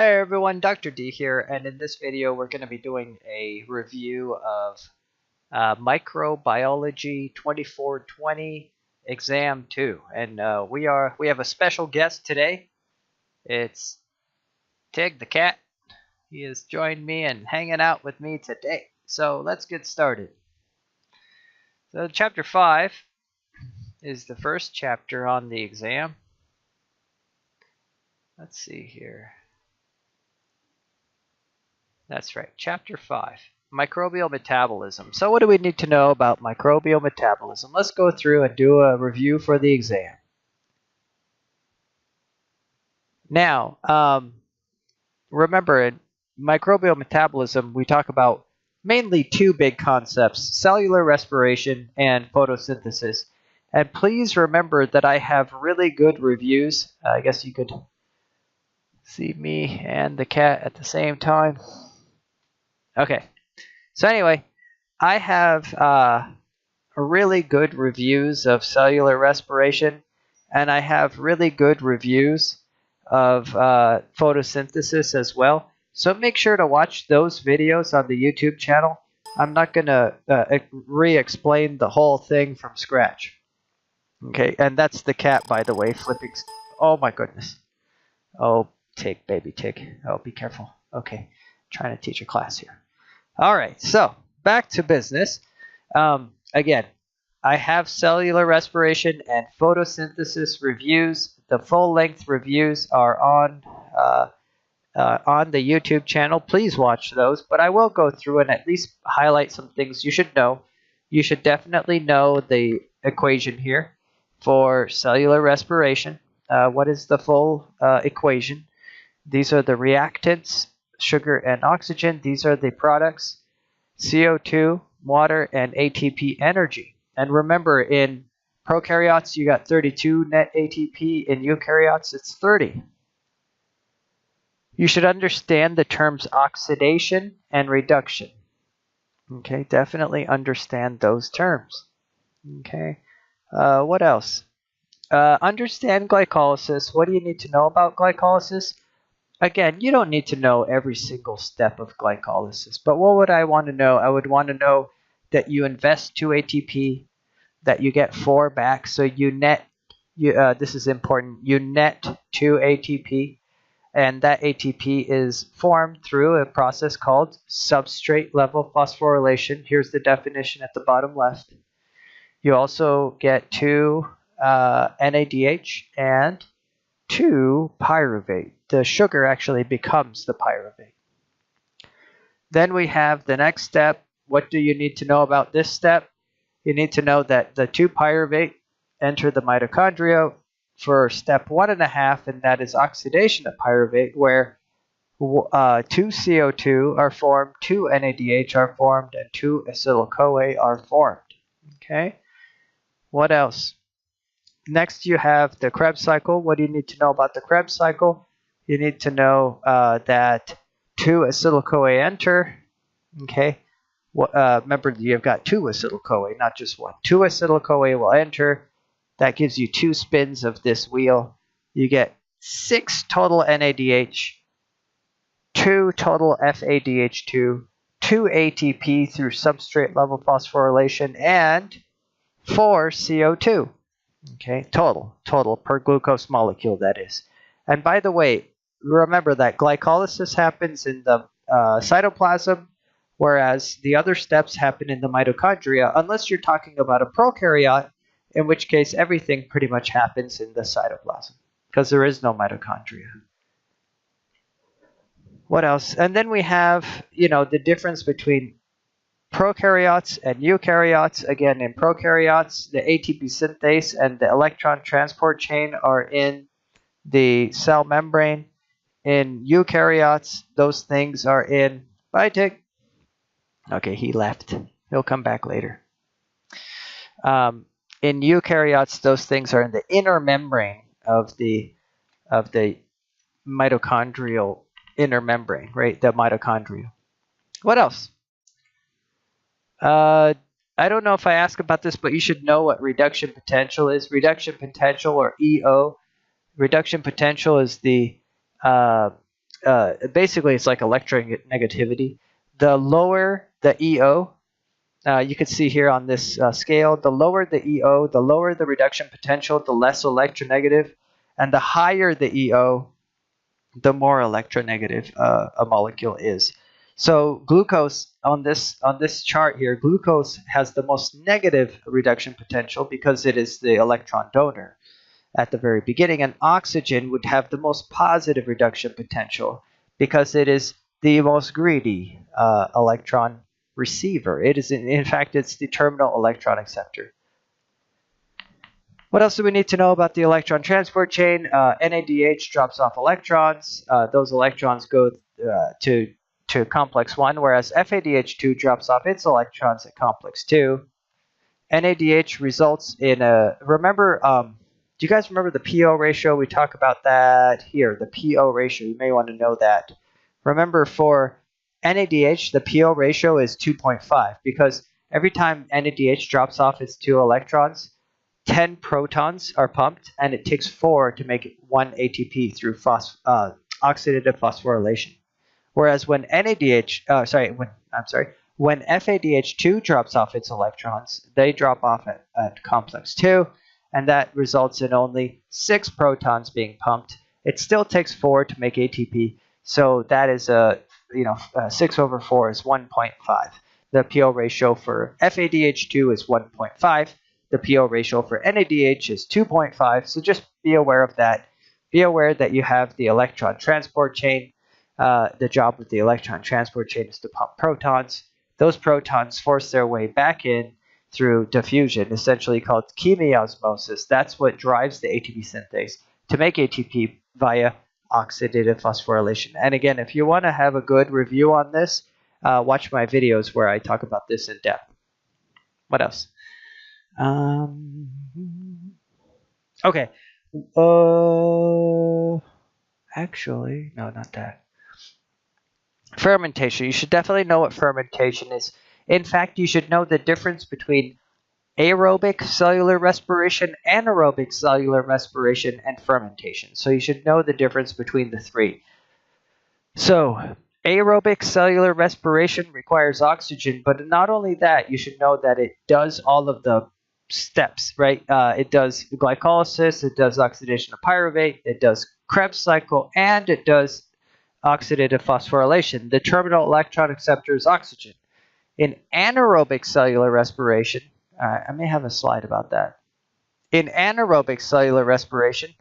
Hey everyone, Dr. D here, and in this video we're going to be doing a review of Microbiology 2420 Exam 2. And we have a special guest today. It's Tig the cat. He has joined me and hanging out with me today. So let's get started. So chapter 5 is the first chapter on the exam. Let's see here. That's right, Chapter 5, Microbial Metabolism. So what do we need to know about microbial metabolism? Let's go through and do a review for the exam. Now, remember, in microbial metabolism, we talk about mainly two big concepts, cellular respiration and photosynthesis. And please remember that I have really good reviews. I guess you could see me and the cat at the same time. Okay, so anyway, I have really good reviews of cellular respiration, and I have really good reviews of photosynthesis as well. So make sure to watch those videos on the YouTube channel. I'm not going to re-explain the whole thing from scratch. Okay, and that's the cat, by the way, flipping. Oh my goodness. Oh, Tig, baby Tig. Oh, be careful. Okay, trying to teach a class here. All right, so back to business. Again, I have cellular respiration and photosynthesis reviews. The full-length reviews are on the YouTube channel. Please watch those, but I will go through and at least highlight some things you should know. You should definitely know the equation here for cellular respiration. What is the full equation? These are the reactants, sugar and oxygen. These are the products, CO2, water, and ATP energy. And remember, in prokaryotes, you got 32 net ATP. In eukaryotes, it's 30. You should understand the terms oxidation and reduction. Okay, definitely understand those terms. Okay, what else? Understand glycolysis. What do you need to know about glycolysis? Again, you don't need to know every single step of glycolysis, but what would I want to know? I would want to know that you invest 2 ATP, that you get 4 back, so you net, this is important, you net 2 ATP, and that ATP is formed through a process called substrate level phosphorylation. Here's the definition at the bottom left. You also get 2 NADH and 2 pyruvate. The sugar actually becomes the pyruvate. Then we have the next step. What do you need to know about this step? You need to know that the 2 pyruvate enter the mitochondria for step 1.5, and that is oxidation of pyruvate, where 2 CO2 are formed, 2 NADH are formed, and 2 acetyl-CoA are formed. Okay. What else? Next, you have the Krebs cycle. What do you need to know about the Krebs cycle? You need to know that 2 acetyl-CoA enter. Okay. Remember, you've got 2 acetyl-CoA, not just 1. 2 acetyl-CoA will enter. That gives you 2 spins of this wheel. You get 6 total NADH, 2 total FADH2, 2 ATP through substrate level phosphorylation, and 4 CO2. Okay, total per glucose molecule, that is. And by the way, remember that glycolysis happens in the cytoplasm, whereas the other steps happen in the mitochondria, unless you're talking about a prokaryote, in which case everything pretty much happens in the cytoplasm, because there is no mitochondria. What else? And then we have, the difference between prokaryotes and eukaryotes. Again, in prokaryotes, the ATP synthase and the electron transport chain are in the cell membrane. In eukaryotes, those things are in... Bye, Tig. Okay, he left. He'll come back later. In eukaryotes, those things are in the inner membrane of the mitochondrial inner membrane, right? The mitochondria. What else? I don't know if I ask about this, but you should know what reduction potential is. Reduction potential, or EO. Reduction potential is the basically it's like electronegativity. The lower the EO, you can see here on this scale, the lower the EO, the lower the reduction potential, the less electronegative, and the higher the EO, the more electronegative a molecule is. So glucose on this chart here, glucose has the most negative reduction potential because it is the electron donor at the very beginning, and oxygen would have the most positive reduction potential because it is the most greedy electron receiver. It is, in fact, it's the terminal electron acceptor. What else do we need to know about the electron transport chain? NADH drops off electrons. Those electrons go to complex 1, whereas FADH2 drops off its electrons at complex 2. NADH results in a, remember, do you guys remember the PO ratio? We talk about that here, the PO ratio. You may want to know that. Remember, for NADH, the PO ratio is 2.5 because every time NADH drops off its 2 electrons, 10 protons are pumped, and it takes 4 to make 1 ATP through oxidative phosphorylation. Whereas when when FADH2 drops off its electrons, they drop off at complex 2, and that results in only 6 protons being pumped. It still takes 4 to make ATP, so that is 6 over 4 is 1.5. The PO ratio for FADH2 is 1.5. The PO ratio for NADH is 2.5. So just be aware of that. Be aware that you have the electron transport chain. The job of the electron transport chain is to pump protons. Those protons force their way back in through diffusion, essentially called chemiosmosis. That's what drives the ATP synthase to make ATP via oxidative phosphorylation. And again, if you want to have a good review on this, watch my videos where I talk about this in depth. What else? Okay. Actually, no, not that. Fermentation. You should definitely know what fermentation is. In fact, you should know the difference between aerobic cellular respiration, anaerobic cellular respiration, and fermentation. So you should know the difference between the three. So aerobic cellular respiration requires oxygen, but not only that, you should know that it does all of the steps, right? It does glycolysis, it does oxidation of pyruvate, it does Krebs cycle, and it does oxidative phosphorylation. The terminal electron acceptor is oxygen. In anaerobic cellular respiration, I may have a slide about that. In anaerobic cellular respiration,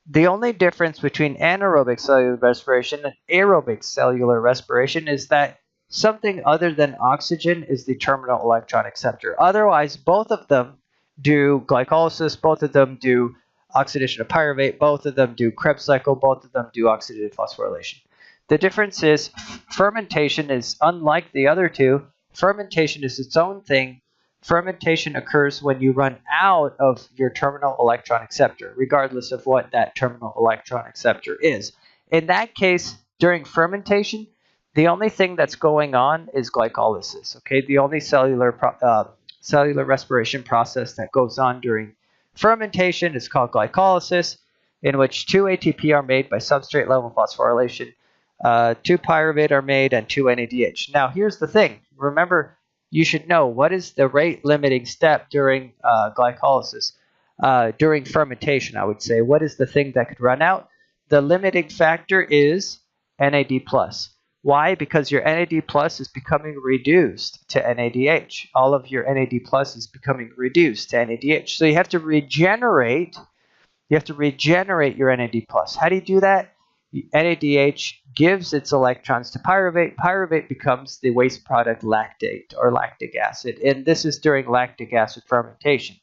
the only difference between anaerobic cellular respiration and aerobic cellular respiration is that something other than oxygen is the terminal electron acceptor. Otherwise, both of them do glycolysis, both of them do oxidation of pyruvate, both of them do Krebs cycle, both of them do oxidative phosphorylation. The difference is fermentation is unlike the other two. Fermentation is its own thing. Fermentation occurs when you run out of your terminal electron acceptor, regardless of what that terminal electron acceptor is. In that case, during fermentation, the only thing that's going on is glycolysis. Okay, the only cellular respiration process that goes on during fermentation is called glycolysis, in which 2 ATP are made by substrate level phosphorylation, 2 pyruvate are made, and 2 NADH. Now, here's the thing. Remember, you should know what is the rate limiting step during glycolysis. During fermentation, I would say, what is the thing that could run out? The limiting factor is NAD+. Why? Because your NAD+ is becoming reduced to NADH. All of your NAD+ is becoming reduced to NADH. So you have to regenerate. You have to regenerate your NAD+. How do you do that? NADH gives its electrons to pyruvate. Pyruvate becomes the waste product lactate or lactic acid, and this is during lactic acid fermentation.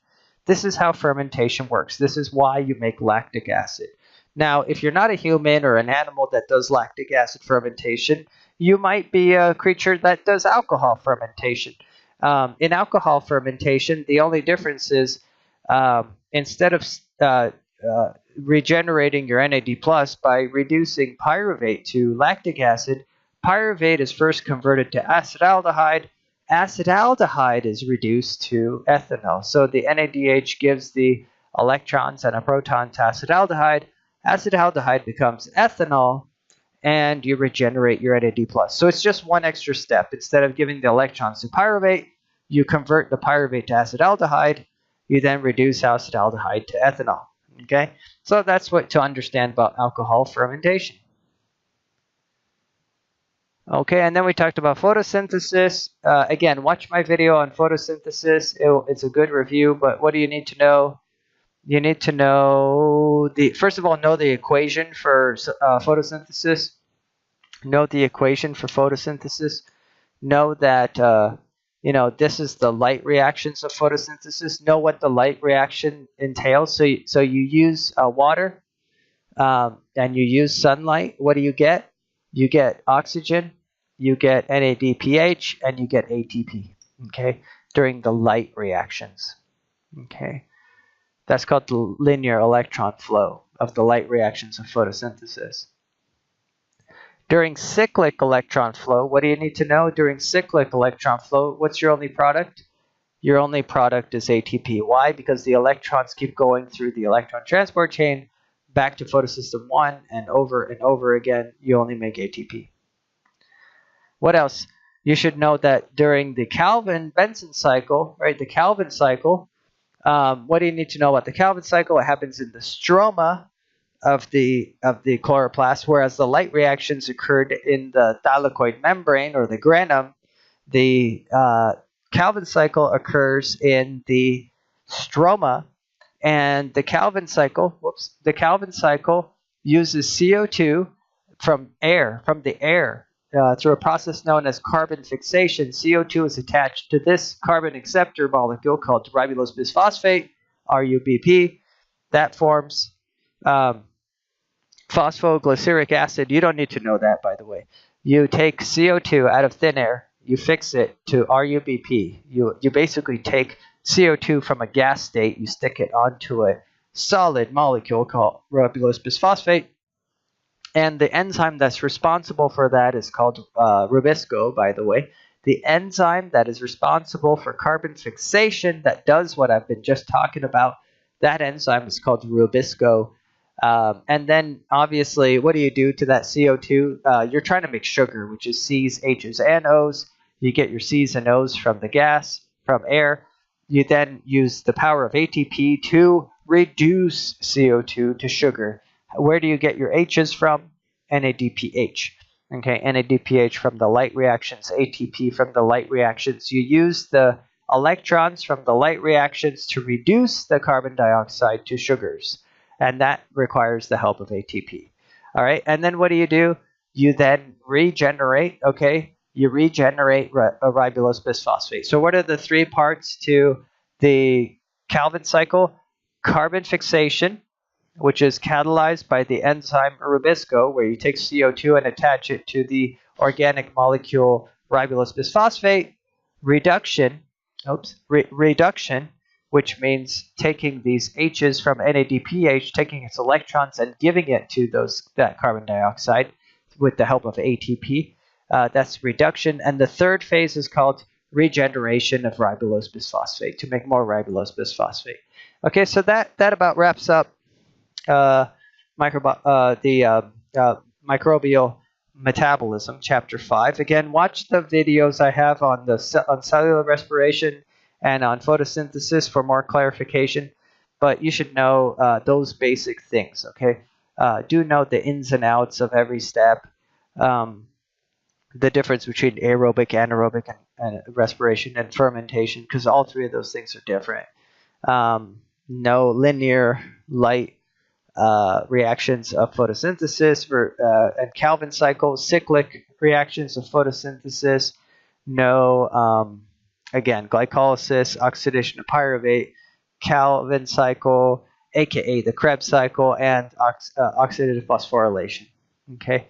This is how fermentation works. This is why you make lactic acid. Now, if you're not a human or an animal that does lactic acid fermentation, you might be a creature that does alcohol fermentation. In alcohol fermentation, the only difference is instead of regenerating your NAD+ by reducing pyruvate to lactic acid, pyruvate is first converted to acetaldehyde. Acetaldehyde is reduced to ethanol. So the NADH gives the electrons and a proton to acetaldehyde. Acetaldehyde becomes ethanol, and you regenerate your NAD+. So it's just one extra step. Instead of giving the electrons to pyruvate, you convert the pyruvate to acetaldehyde. You then reduce acetaldehyde to ethanol. Okay, so that's what to understand about alcohol fermentation. Okay, and then we talked about photosynthesis. Again, watch my video on photosynthesis. It's a good review, but what do you need to know? You need to know first of all, know the equation for photosynthesis. Know the equation for photosynthesis. Know that this is the light reactions of photosynthesis. Know what the light reaction entails. So you use water and you use sunlight. What do you get? You get oxygen, you get NADPH, and you get ATP. Okay, during the light reactions. Okay. That's called the linear electron flow of the light reactions of photosynthesis. During cyclic electron flow, what do you need to know? During cyclic electron flow, what's your only product? Your only product is ATP. Why? Because the electrons keep going through the electron transport chain back to photosystem 1, and over again, you only make ATP. What else? You should know that during the Calvin-Benson cycle, right, the Calvin cycle, what do you need to know about the Calvin cycle? It happens in the stroma of the chloroplast, whereas the light reactions occurred in the thylakoid membrane or the granum. The Calvin cycle occurs in the stroma, and the Calvin cycle uses CO2 from the air through a process known as carbon fixation. CO2 is attached to this carbon acceptor molecule called ribulose bisphosphate, RUBP. That forms phosphoglyceric acid. You don't need to know that, by the way. You take CO2 out of thin air, you fix it to RUBP. You basically take CO2 from a gas state, you stick it onto a solid molecule called ribulose bisphosphate. And the enzyme that's responsible for that is called Rubisco, by the way. The enzyme that is responsible for carbon fixation, that does what I've been just talking about, that enzyme is called Rubisco. And then, obviously, what do you do to that CO2? You're trying to make sugar, which is C's, H's, and O's. You get your C's and O's from the gas, from air. You then use the power of ATP to reduce CO2 to sugar. Where do you get your H's from? NADPH. Okay, NADPH from the light reactions, ATP from the light reactions. You use the electrons from the light reactions to reduce the carbon dioxide to sugars, and that requires the help of ATP. All right, and then what do? You then regenerate, okay? You regenerate a ribulose bisphosphate. So what are the three parts to the Calvin cycle? Carbon fixation, which is catalyzed by the enzyme Rubisco, where you take CO2 and attach it to the organic molecule ribulose bisphosphate. Reduction, reduction, which means taking these H's from NADPH, taking its electrons and giving it to that carbon dioxide with the help of ATP. That's reduction. And the third phase is called regeneration of ribulose bisphosphate, to make more ribulose bisphosphate. Okay, so that about wraps up microbial metabolism, chapter 5. Again, watch the videos I have on cellular respiration and on photosynthesis for more clarification, but you should know those basic things, okay? Do know the ins and outs of every step, the difference between aerobic, anaerobic, and respiration and fermentation, because all three of those things are different. No linear light reactions of photosynthesis and Calvin cycle, cyclic reactions of photosynthesis. No, again, glycolysis, oxidation of pyruvate, Calvin cycle, aka the Krebs cycle, and oxidative phosphorylation. Okay,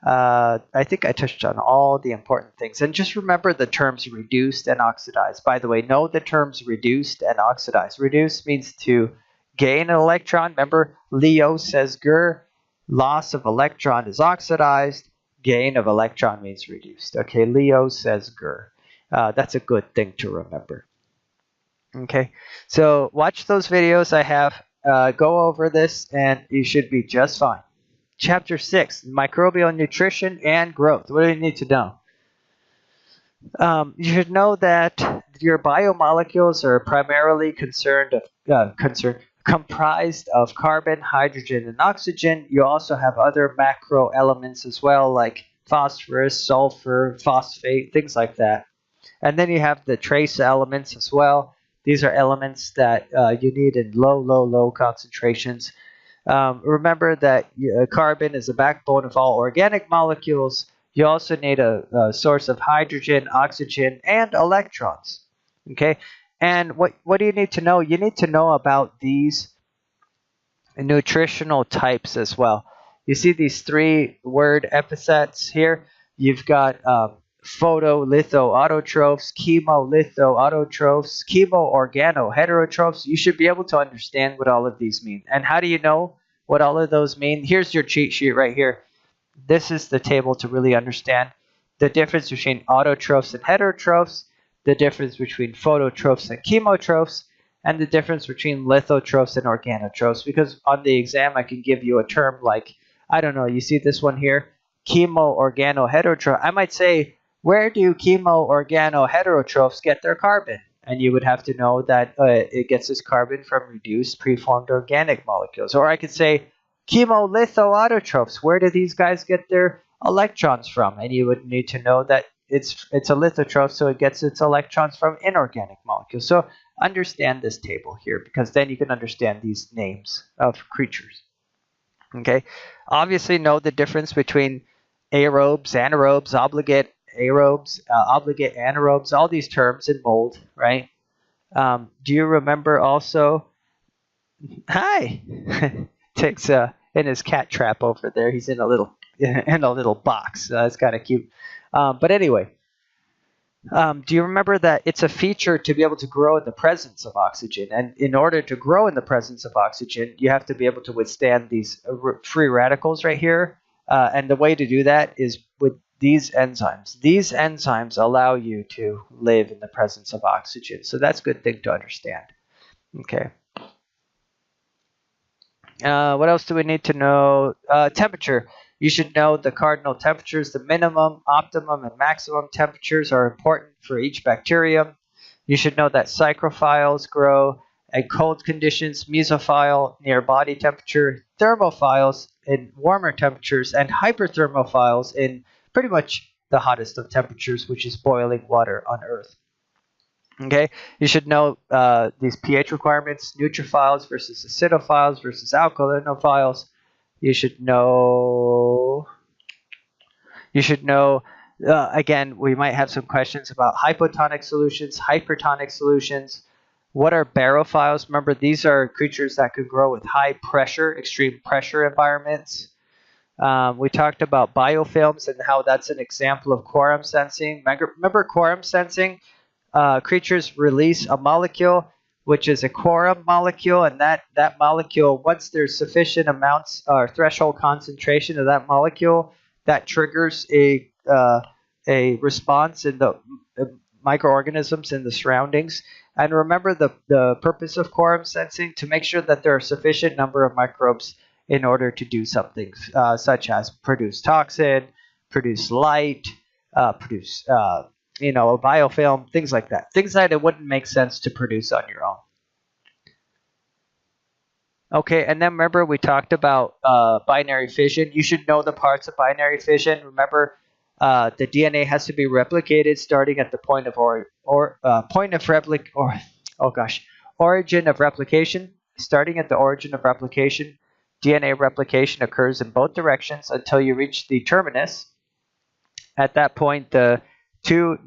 I think I touched on all the important things. And just remember the terms reduced and oxidized. By the way, know the terms reduced and oxidized. Reduced means to gain an electron. Remember, Leo says Gur, loss of electron is oxidized, gain of electron means reduced. Okay, Leo says Gur. That's a good thing to remember. Okay, so watch those videos I have. Go over this, and you should be just fine. Chapter 6, Microbial Nutrition and Growth. What do you need to know? You should know that your biomolecules are primarily comprised of carbon, hydrogen, and oxygen. You also have other macro elements as well, like phosphorus, sulfur, phosphate, things like that. And then you have the trace elements as well. These are elements that you need in low concentrations. Remember that carbon is the backbone of all organic molecules. You also need a source of hydrogen, oxygen, and electrons. Okay, and what do you need to know? You need to know about these nutritional types as well. You see these three-word epithets here. You've got photolithoautotrophs, chemolithoautotrophs, chemoorganoheterotrophs. You should be able to understand what all of these mean. And how do you know what all of those mean? Here's your cheat sheet right here. This is the table to really understand the difference between autotrophs and heterotrophs, the difference between phototrophs and chemotrophs, and the difference between lithotrophs and organotrophs. Because on the exam, I can give you a term like, I don't know, you see this one here, chemoorganoheterotroph. I might say, where do chemoorganoheterotrophs get their carbon? And you would have to know that it gets its carbon from reduced preformed organic molecules. Or I could say, chemolithoautotrophs, where do these guys get their electrons from? And you would need to know that it's a lithotroph, so it gets its electrons from inorganic molecules. So understand this table here, because then you can understand these names of creatures. Okay, obviously know the difference between aerobes, anaerobes, obligate aerobes, obligate anaerobes, all these terms in mold, right? Do you remember also? Hi, Tick's in his cat trap over there. He's in a little box. It's kind of cute. But anyway, do you remember that it's a feature to be able to grow in the presence of oxygen? And in order to grow in the presence of oxygen, you have to be able to withstand these free radicals right here. And the way to do that is with these enzymes. These enzymes allow you to live in the presence of oxygen. So that's a good thing to understand. Okay. What else do we need to know? Temperature. You should know the cardinal temperatures. The minimum, optimum, and maximum temperatures are important for each bacterium. You should know that psychrophiles grow at cold conditions, mesophile near body temperature, thermophiles in warmer temperatures, and hyperthermophiles in pretty much the hottest of temperatures, which is boiling water on Earth. Okay, you should know these pH requirements, neutrophiles versus acidophiles versus alkalinophiles. You should know, again, we might have some questions about hypotonic solutions, hypertonic solutions. What are barophiles? Remember, these are creatures that could grow with high pressure, extreme pressure environments. We talked about biofilms and how that's an example of quorum sensing. Remember quorum sensing? Creatures release a molecule, which is a quorum molecule, and that molecule, once there's sufficient amounts or threshold concentration of that molecule, that triggers a response in the microorganisms in the surroundings. And remember the purpose of quorum sensing, to make sure that there are sufficient number of microbes in order to do something, such as produce toxin, produce light, produce a biofilm, things like that. Things that it wouldn't make sense to produce on your own. Okay, and then remember we talked about binary fission. You should know the parts of binary fission. Remember, the DNA has to be replicated starting at the origin of replication. Starting at the origin of replication, DNA replication occurs in both directions until you reach the terminus. At that point, the two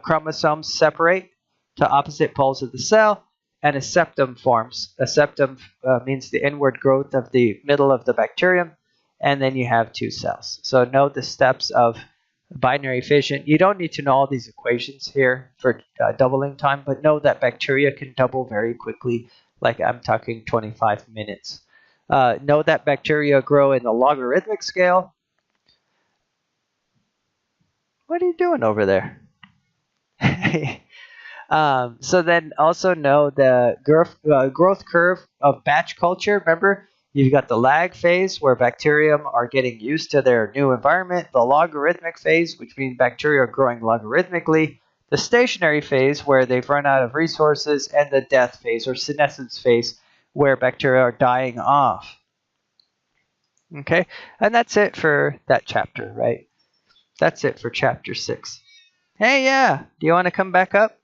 chromosomes separate to opposite poles of the cell, and a septum forms. A septum means the inward growth of the middle of the bacterium, and then you have two cells. So know the steps of binary fission. You don't need to know all these equations here for doubling time, but know that bacteria can double very quickly, like I'm talking 25 minutes. Know that bacteria grow in the logarithmic scale. What are you doing over there? So then also know the growth curve of batch culture. Remember, You've got the lag phase, where bacteria are getting used to their new environment, the logarithmic phase, which means bacteria are growing logarithmically, the stationary phase, where they've run out of resources, and the death phase, or senescence phase, where bacteria are dying off. Okay, and that's it for that chapter, right? That's it for chapter 6. Hey, yeah, do you want to come back up?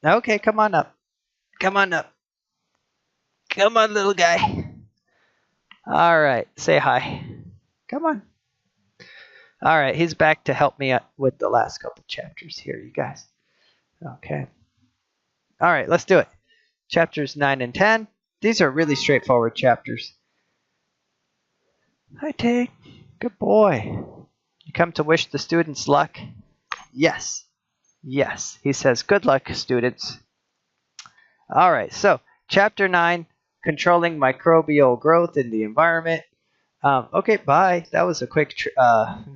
Okay, come on up. Come on up. Come on, little guy. All right, say hi. Come on. All right, he's back to help me out with the last couple chapters here, you guys. Okay. All right, let's do it. Chapters 9 and 10. These are really straightforward chapters. Hi, Tig. Good boy. You come to wish the students luck? Yes. Yes. He says, good luck, students. All right, so chapter 9, controlling microbial growth in the environment. Okay, bye. That was a quick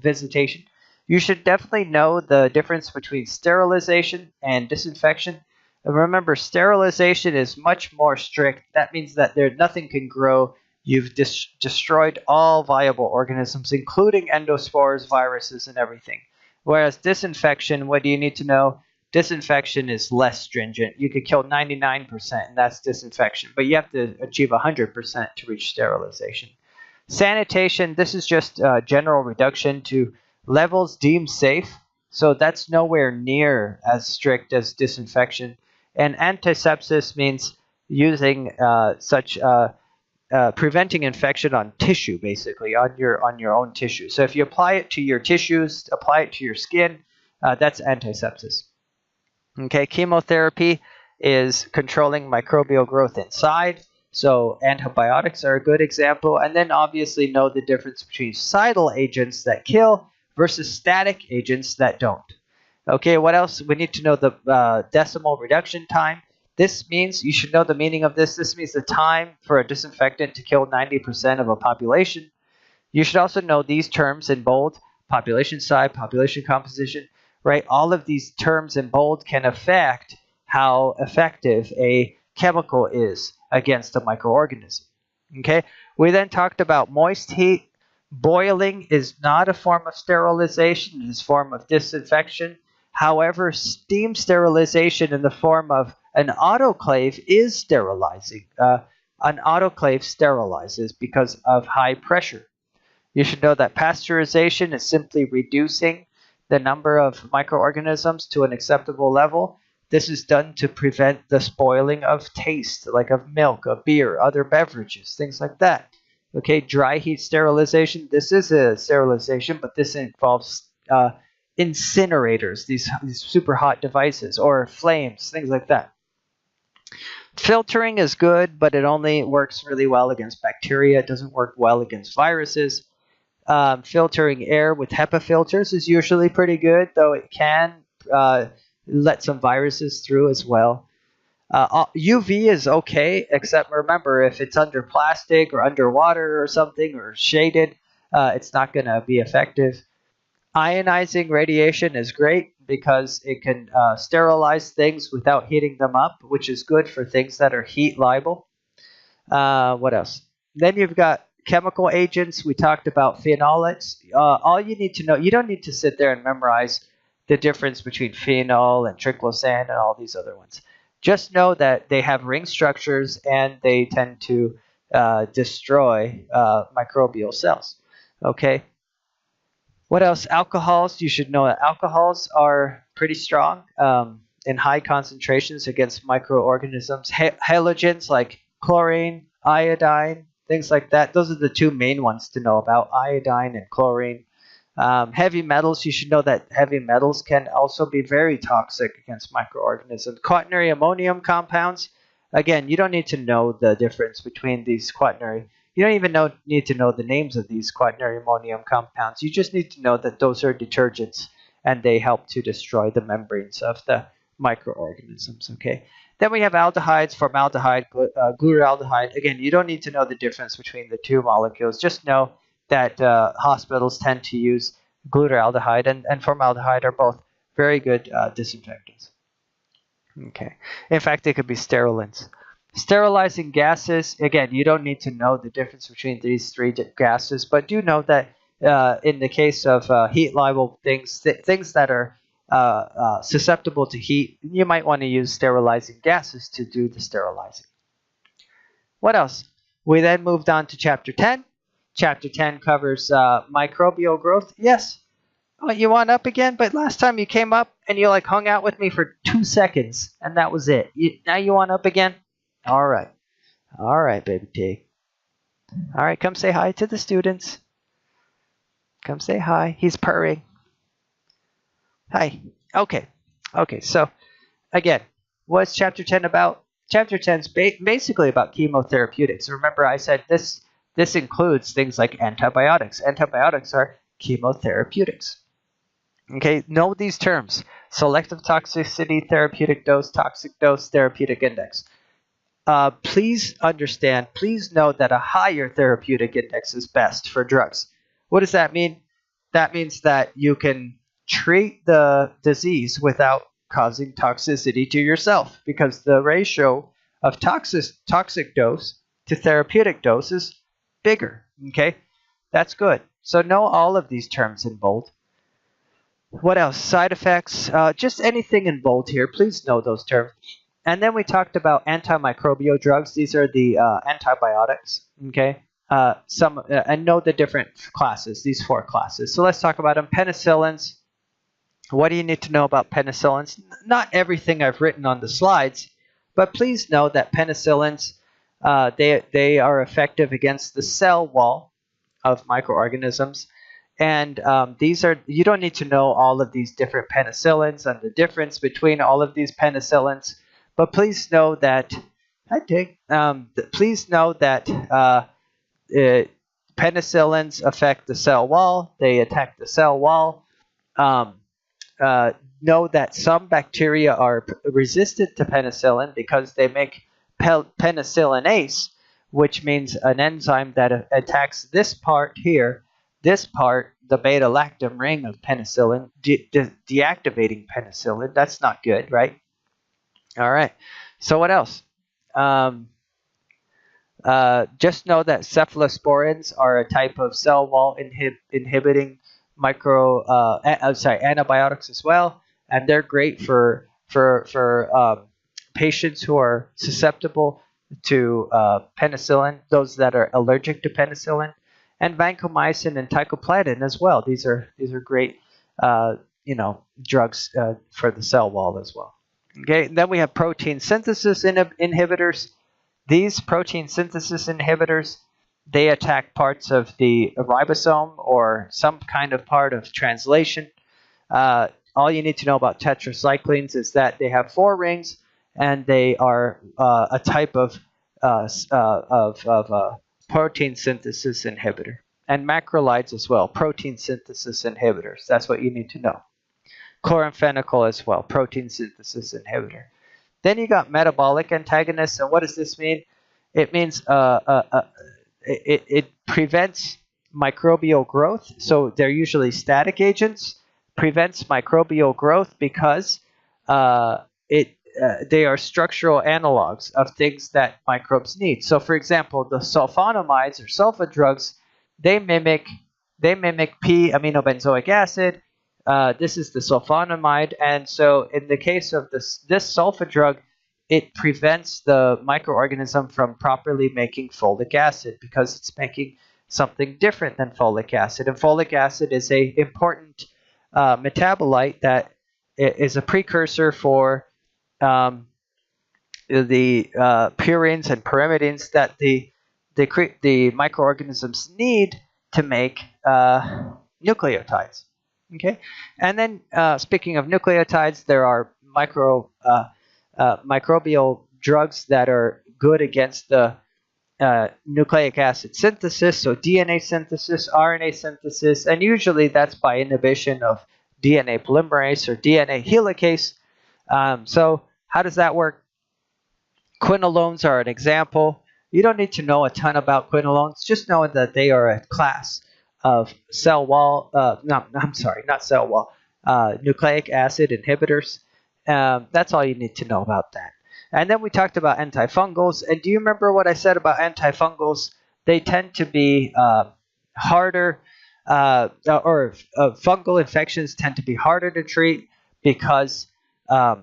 visitation. You should definitely know the difference between sterilization and disinfection. And remember, sterilization is much more strict. That means that nothing can grow. You've destroyed all viable organisms, including endospores, viruses, and everything. Whereas disinfection, what do you need to know? Disinfection is less stringent. You could kill 99%, and that's disinfection. But you have to achieve 100% to reach sterilization. Sanitation, this is just general reduction to levels deemed safe. So that's nowhere near as strict as disinfection. And antisepsis means using preventing infection on tissue, basically, on your own tissue. So if you apply it to your tissues, apply it to your skin, that's antisepsis. Okay, chemotherapy is controlling microbial growth inside. So antibiotics are a good example. And then obviously know the difference between cidal agents that kill versus static agents that don't. Okay, what else? We need to know the decimal reduction time. This means, you should know the meaning of this. This means the time for a disinfectant to kill 90% of a population. You should also know these terms in bold: population size, population composition, right? All of these terms in bold can affect how effective a chemical is against a microorganism. Okay, we then talked about moist heat. Boiling is not a form of sterilization, it is a form of disinfection. However, steam sterilization in the form of an autoclave is sterilizing. An autoclave sterilizes because of high pressure. You should know that pasteurization is simply reducing the number of microorganisms to an acceptable level. This is done to prevent the spoiling of taste, like of milk, of beer, other beverages, things like that. Okay, dry heat sterilization. This is a sterilization, but this involves incinerators, these super hot devices, or flames, things like that. Filtering is good, but it only works really well against bacteria. It doesn't work well against viruses. Filtering air with HEPA filters is usually pretty good, though it can let some viruses through as well. UV is okay, except remember, if it's under plastic or underwater or something, or shaded, it's not going to be effective. Ionizing radiation is great because it can sterilize things without heating them up, which is good for things that are heat liable. What else? Then you've got chemical agents. We talked about phenolates. All you need to know, you don't need to sit there and memorize the difference between phenol and triclosan and all these other ones. Just know that they have ring structures and they tend to destroy microbial cells. Okay. What else? Alcohols. You should know that alcohols are pretty strong in high concentrations against microorganisms. Halogens like chlorine, iodine, things like that. Those are the two main ones to know about, iodine and chlorine. Heavy metals. You should know that heavy metals can also be very toxic against microorganisms. Quaternary ammonium compounds. Again, you don't need to know the difference between these quaternary. You don't even need to know the names of these quaternary ammonium compounds. You just need to know that those are detergents and they help to destroy the membranes of the microorganisms. Okay. Then we have aldehydes, formaldehyde, glutaraldehyde. Again, you don't need to know the difference between the two molecules. Just know that hospitals tend to use glutaraldehyde and formaldehyde are both very good disinfectants. Okay. In fact, they could be sterilants. Sterilizing gases, again, you don't need to know the difference between these three gases, but do know that in the case of heat-liable things, things that are susceptible to heat, you might want to use sterilizing gases to do the sterilizing. What else? We then moved on to Chapter 10. Chapter 10 covers microbial growth. Yes. Oh, you want up again? But last time you came up and you like hung out with me for 2 seconds, and that was it. Now you want up again? All right. All right, baby T. All right, come say hi to the students. Come say hi. He's purring. Hi. Okay. Okay, so again, what's Chapter 10 about? Chapter 10 is basically about chemotherapeutics. Remember I said this includes things like antibiotics. Antibiotics are chemotherapeutics. Okay, know these terms. Selective toxicity, therapeutic dose, toxic dose, therapeutic index. Please understand, please know that a higher therapeutic index is best for drugs. What does that mean? That means that you can treat the disease without causing toxicity to yourself, because the ratio of toxic dose to therapeutic dose is bigger. Okay, that's good. So know all of these terms in bold. What else? Side effects, just anything in bold here. Please know those terms. And then we talked about antimicrobial drugs. These are the antibiotics. Okay, and know the different classes. These 4 classes. So let's talk about them. Penicillins. What do you need to know about penicillins? Not everything I've written on the slides, but please know that penicillins, they are effective against the cell wall of microorganisms. And you don't need to know all of these different penicillins and the difference between all of these penicillins, but please know that, please know that penicillins affect the cell wall. They attack the cell wall. Know that some bacteria are resistant to penicillin because they make penicillinase, which means an enzyme that attacks this part here, this part, the beta-lactam ring of penicillin, deactivating penicillin. That's not good, right? All right. So what else? Just know that cephalosporins are a type of cell wall inhibiting antibiotics as well, and they're great for patients who are susceptible to penicillin, those that are allergic to penicillin, and vancomycin and teicoplanin as well. These are great drugs for the cell wall as well. Okay, then we have protein synthesis inhibitors. These protein synthesis inhibitors, they attack parts of the ribosome or some kind of part of translation. All you need to know about tetracyclines is that they have 4 rings, and they are a type of protein synthesis inhibitor. And macrolides as well, protein synthesis inhibitors. That's what you need to know. Chloramphenicol as well, protein synthesis inhibitor. Then you got metabolic antagonists, and what does this mean? It means it prevents microbial growth, so they're usually static agents. Prevents microbial growth because they are structural analogs of things that microbes need. So, for example, the sulfonamides or sulfa drugs, they mimic p-aminobenzoic acid. This is the sulfonamide, and so in the case of this sulfa drug, it prevents the microorganism from properly making folic acid because it's making something different than folic acid. And folic acid is an important metabolite that is a precursor for the purines and pyrimidines that the microorganisms need to make nucleotides. Okay, and then speaking of nucleotides, there are microbial drugs that are good against the nucleic acid synthesis, so DNA synthesis, RNA synthesis, and usually that's by inhibition of DNA polymerase or DNA helicase. So how does that work? Quinolones are an example. You don't need to know a ton about quinolones, just know that they are a class of cell wall, nucleic acid inhibitors. That's all you need to know about that. And then we talked about antifungals. And do you remember what I said about antifungals? They tend to be harder, fungal infections tend to be harder to treat because fungi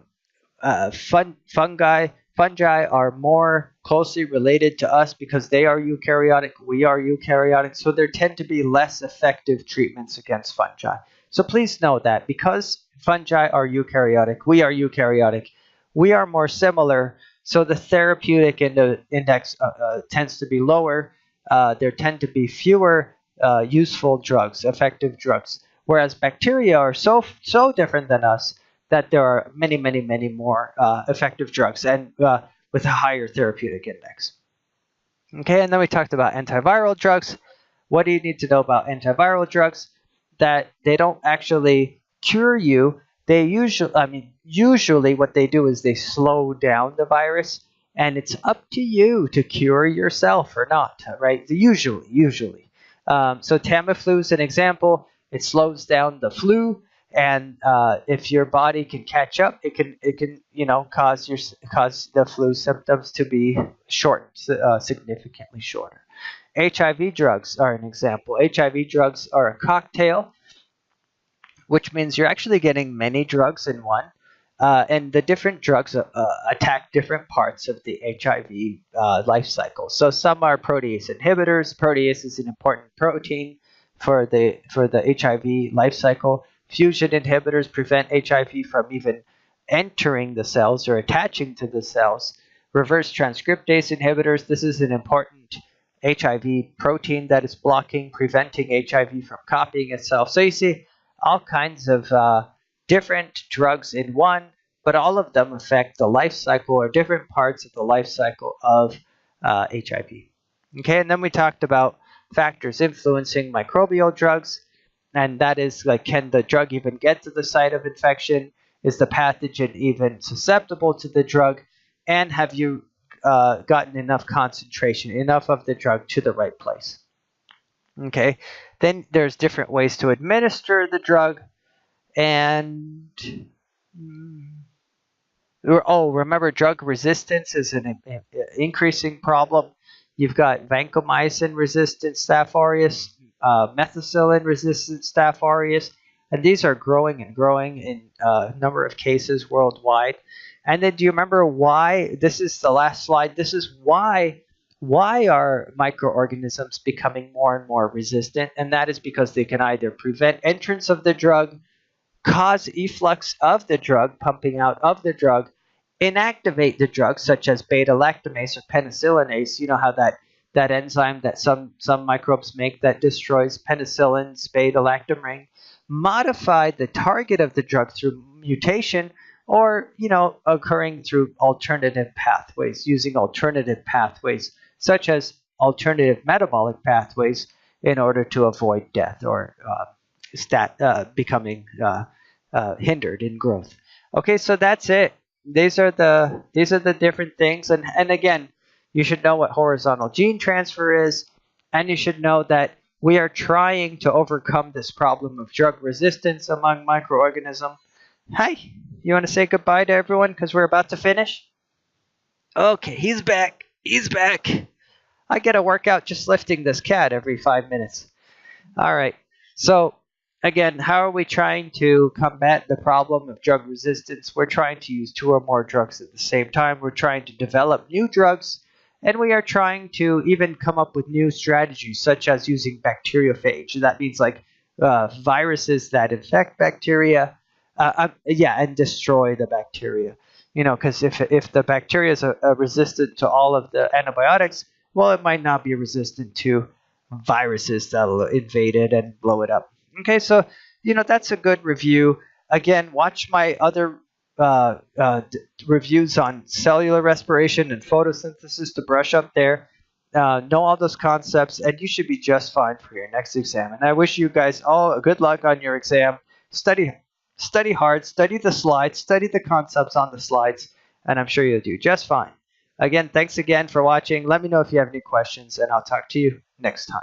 are more closely related to us because they are eukaryotic, we are eukaryotic, so there tend to be less effective treatments against fungi. So please know that because fungi are eukaryotic, we are more similar, so the therapeutic index tends to be lower. There tend to be fewer useful drugs, effective drugs, whereas bacteria are so different than us that there are many more effective drugs and with a higher therapeutic index. Okay, and then we talked about antiviral drugs. What do you need to know about antiviral drugs? That they don't actually cure you. They usually what they do is they slow down the virus, and it's up to you to cure yourself or not, right? Usually. So Tamiflu is an example. It slows down the flu. And if your body can catch up, it can cause the flu symptoms to be significantly shorter. HIV drugs are an example. HIV drugs are a cocktail, which means you're actually getting many drugs in one, and the different drugs attack different parts of the HIV life cycle. So some are protease inhibitors. Protease is an important protein for the HIV life cycle. Fusion inhibitors prevent HIV from even entering the cells or attaching to the cells. Reverse transcriptase inhibitors, this is an important HIV protein that is preventing HIV from copying itself. So you see all kinds of different drugs in one, but all of them affect the life cycle or different parts of the life cycle of HIV. Okay, and then we talked about factors influencing microbial drugs. And that is like, can the drug even get to the site of infection? Is the pathogen even susceptible to the drug? And have you gotten enough concentration, enough of the drug to the right place? Okay, then there's different ways to administer the drug. And remember, drug resistance is an increasing problem. You've got vancomycin resistant Staph aureus, methicillin resistant Staph aureus, and these are growing in a number of cases worldwide. And then do you remember why? This is the last slide. This is why are microorganisms becoming more and more resistant? And that is because they can either prevent entrance of the drug, cause efflux of the drug, pumping out of the drug, inactivate the drug, such as beta-lactamase or penicillinase. You know how that enzyme that some microbes make that destroys penicillin's beta-lactam ring, modify the target of the drug through mutation, or occurring through alternative pathways, using alternative pathways such as alternative metabolic pathways in order to avoid death or becoming hindered in growth. Okay, so that's it. These are the different things, and again, you should know what horizontal gene transfer is, and you should know that we are trying to overcome this problem of drug resistance among microorganisms. Hi, you want to say goodbye to everyone because we're about to finish? Okay, he's back. I get a workout just lifting this cat every 5 minutes. All right, so again, how are we trying to combat the problem of drug resistance? We're trying to use 2 or more drugs at the same time. We're trying to develop new drugs, and we are trying to even come up with new strategies, such as using bacteriophage. That means like viruses that infect bacteria, and destroy the bacteria. Because if the bacteria is resistant to all of the antibiotics, well, it might not be resistant to viruses that'll invade it and blow it up. Okay, so that's a good review. Again, watch my other reviews on cellular respiration and photosynthesis to brush up there. Know all those concepts, and you should be just fine for your next exam. And I wish you guys all good luck on your exam. Study hard, study the slides, study the concepts on the slides, and I'm sure you'll do just fine. Again, thanks again for watching. Let me know if you have any questions, and I'll talk to you next time.